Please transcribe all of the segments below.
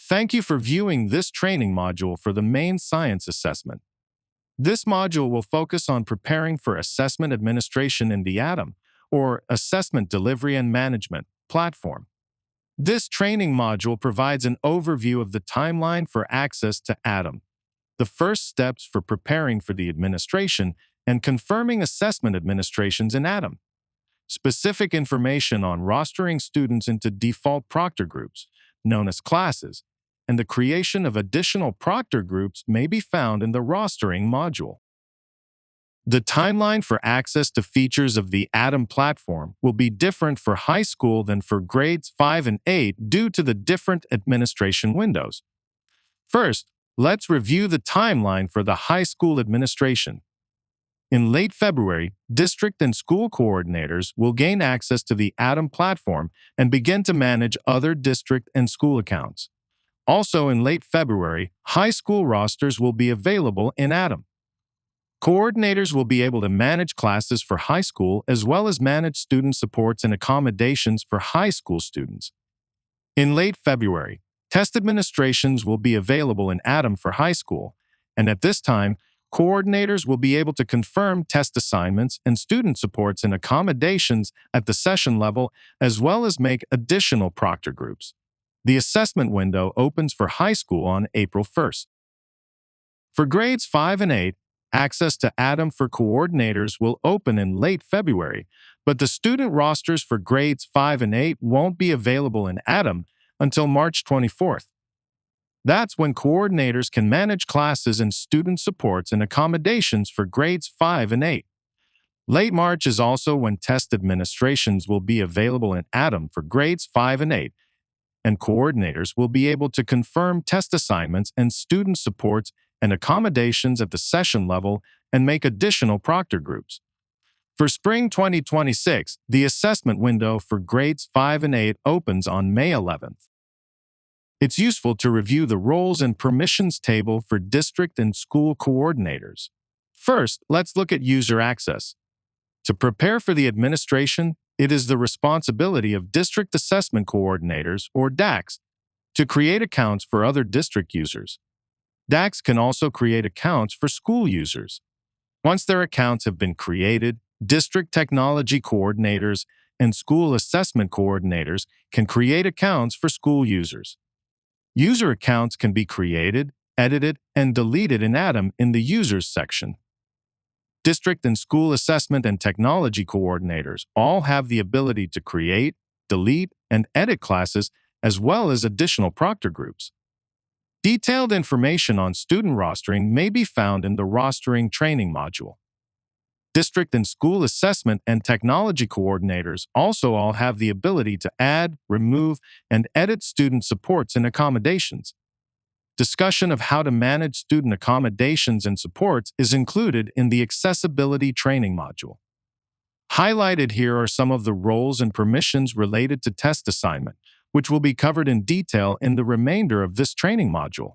Thank you for viewing this training module for the Maine Science Assessment. This module will focus on preparing for assessment administration in the ATOM, or Assessment Delivery and Management, platform. This training module provides an overview of the timeline for access to ATOM, the first steps for preparing for the administration, and confirming assessment administrations in ATOM. Specific information on rostering students into default proctor groups, known as classes, and the creation of additional proctor groups may be found in the rostering module. The timeline for access to features of the ATOM platform will be different for high school than for grades 5 and 8 due to the different administration windows. First, let's review the timeline for the high school administration. In late February, district and school coordinators will gain access to the ATOM platform and begin to manage other district and school accounts. Also in late February, high school rosters will be available in ATOM. Coordinators will be able to manage classes for high school as well as manage student supports and accommodations for high school students. In late February, test administrations will be available in ATOM for high school, and at this time, coordinators will be able to confirm test assignments and student supports and accommodations at the session level as well as make additional proctor groups. The assessment window opens for high school on April 1st. For grades 5 and 8, access to ATOM for coordinators will open in late February, but the student rosters for grades 5 and 8 won't be available in ATOM until March 24th. That's when coordinators can manage classes and student supports and accommodations for grades 5 and 8. Late March is also when test administrations will be available in ATOM for grades 5 and 8, and coordinators will be able to confirm test assignments and student supports and accommodations at the session level and make additional proctor groups. For spring 2026, the assessment window for grades 5 and 8 opens on May 11th. It's useful to review the roles and permissions table for district and school coordinators. First, let's look at user access. To prepare for the administration, it is the responsibility of district assessment coordinators, or DACs, to create accounts for other district users. DACs can also create accounts for school users. Once their accounts have been created, district technology coordinators and school assessment coordinators can create accounts for school users. User accounts can be created, edited, and deleted in ATOM in the Users section. District and school assessment and technology coordinators all have the ability to create, delete, and edit classes as well as additional proctor groups. Detailed information on student rostering may be found in the Rostering Training module. District and school assessment and technology coordinators also all have the ability to add, remove, and edit student supports and accommodations. Discussion of how to manage student accommodations and supports is included in the Accessibility Training module. Highlighted here are some of the roles and permissions related to test assignment, which will be covered in detail in the remainder of this training module.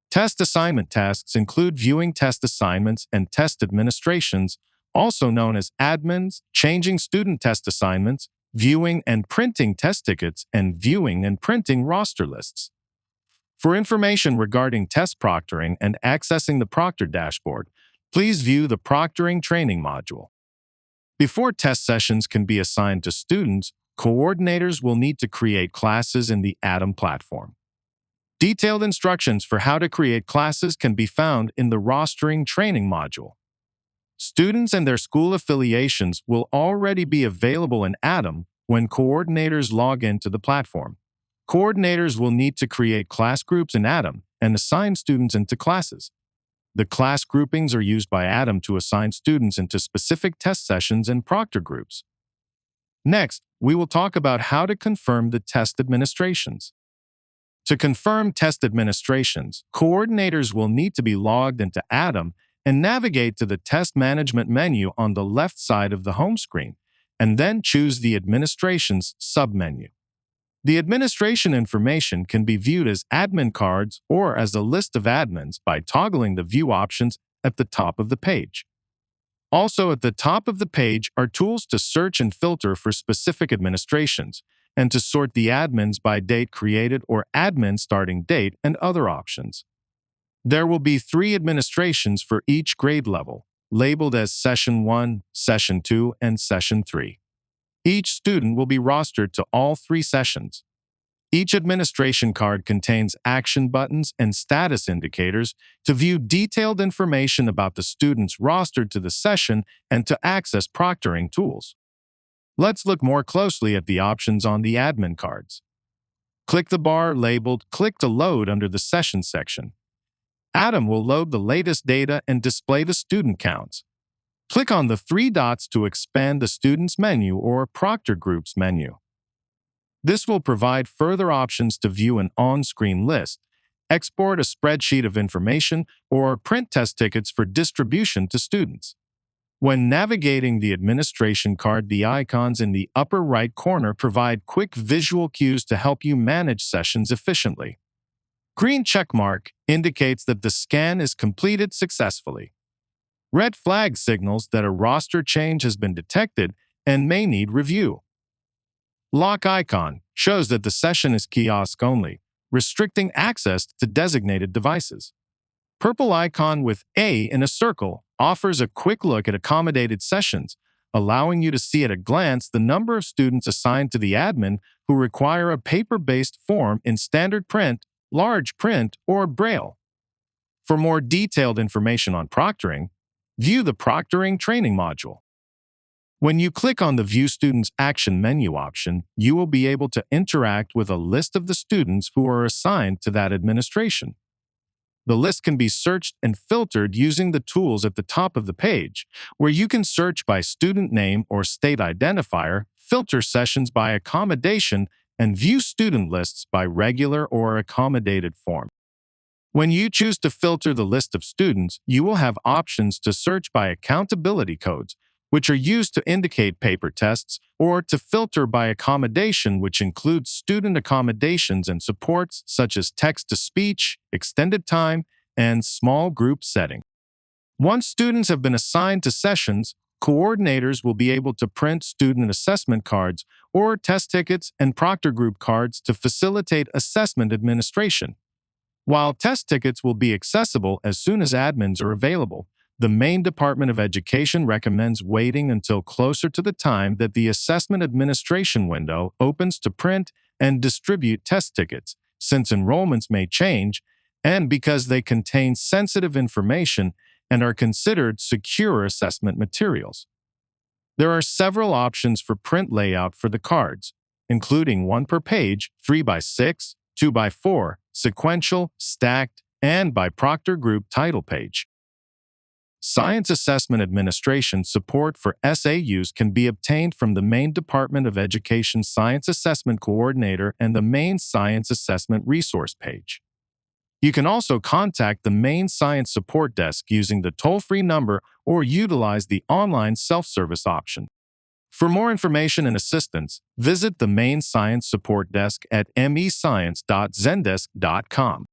Test assignment tasks include viewing test assignments and test administrations, also known as admins, changing student test assignments, viewing and printing test tickets, and viewing and printing roster lists. For information regarding test proctoring and accessing the Proctor dashboard, please view the Proctoring Training module. Before test sessions can be assigned to students, coordinators will need to create classes in the ATOM platform. Detailed instructions for how to create classes can be found in the Rostering Training module. Students and their school affiliations will already be available in ATOM when coordinators log into the platform. Coordinators will need to create class groups in ATOM and assign students into classes. The class groupings are used by ATOM to assign students into specific test sessions and proctor groups. Next, we will talk about how to confirm the test administrations. To confirm test administrations, coordinators will need to be logged into ATOM and navigate to the Test Management menu on the left side of the home screen, and then choose the Administrations submenu. The administration information can be viewed as admin cards or as a list of admins by toggling the view options at the top of the page. Also at the top of the page are tools to search and filter for specific administrations, and to sort the admins by date created or admin starting date and other options. There will be 3 administrations for each grade level, labeled as Session 1, Session 2, and Session 3. Each student will be rostered to all 3 sessions. Each administration card contains action buttons and status indicators to view detailed information about the students rostered to the session and to access proctoring tools. Let's look more closely at the options on the admin cards. Click the bar labeled Click to Load under the Session section. Atom will load the latest data and display the student counts. Click on the 3 dots to expand the Students menu or Proctor Groups menu. This will provide further options to view an on-screen list, export a spreadsheet of information, or print test tickets for distribution to students. When navigating the administration card, the icons in the upper right corner provide quick visual cues to help you manage sessions efficiently. Green checkmark indicates that the scan is completed successfully. Red flag signals that a roster change has been detected and may need review. Lock icon shows that the session is kiosk only, restricting access to designated devices. Purple icon with A in a circle offers a quick look at accommodated sessions, allowing you to see at a glance the number of students assigned to the admin who require a paper-based form in standard print, large print, or Braille. For more detailed information on proctoring, view the Proctoring Training module. When you click on the View Students Action menu option, you will be able to interact with a list of the students who are assigned to that administration. The list can be searched and filtered using the tools at the top of the page, where you can search by student name or state identifier, filter sessions by accommodation, and view student lists by regular or accommodated form. When you choose to filter the list of students, you will have options to search by accountability codes, which are used to indicate paper tests, or to filter by accommodation, which includes student accommodations and supports such as text-to-speech, extended time, and small group setting. Once students have been assigned to sessions, coordinators will be able to print student assessment cards or test tickets and proctor group cards to facilitate assessment administration. While test tickets will be accessible as soon as admins are available, the Maine Department of Education recommends waiting until closer to the time that the assessment administration window opens to print and distribute test tickets, since enrollments may change and because they contain sensitive information and are considered secure assessment materials. There are several options for print layout for the cards, including 1 per page, 3x6, 2x4, sequential, stacked, and by proctor group title page. Science Assessment Administration support for SAUs can be obtained from the Maine Department of Education Science Assessment Coordinator and the Maine Science Assessment Resource page. You can also contact the Maine Science Support Desk using the toll-free number or utilize the online self-service option. For more information and assistance, visit the Maine Science Support Desk at mescience.zendesk.com.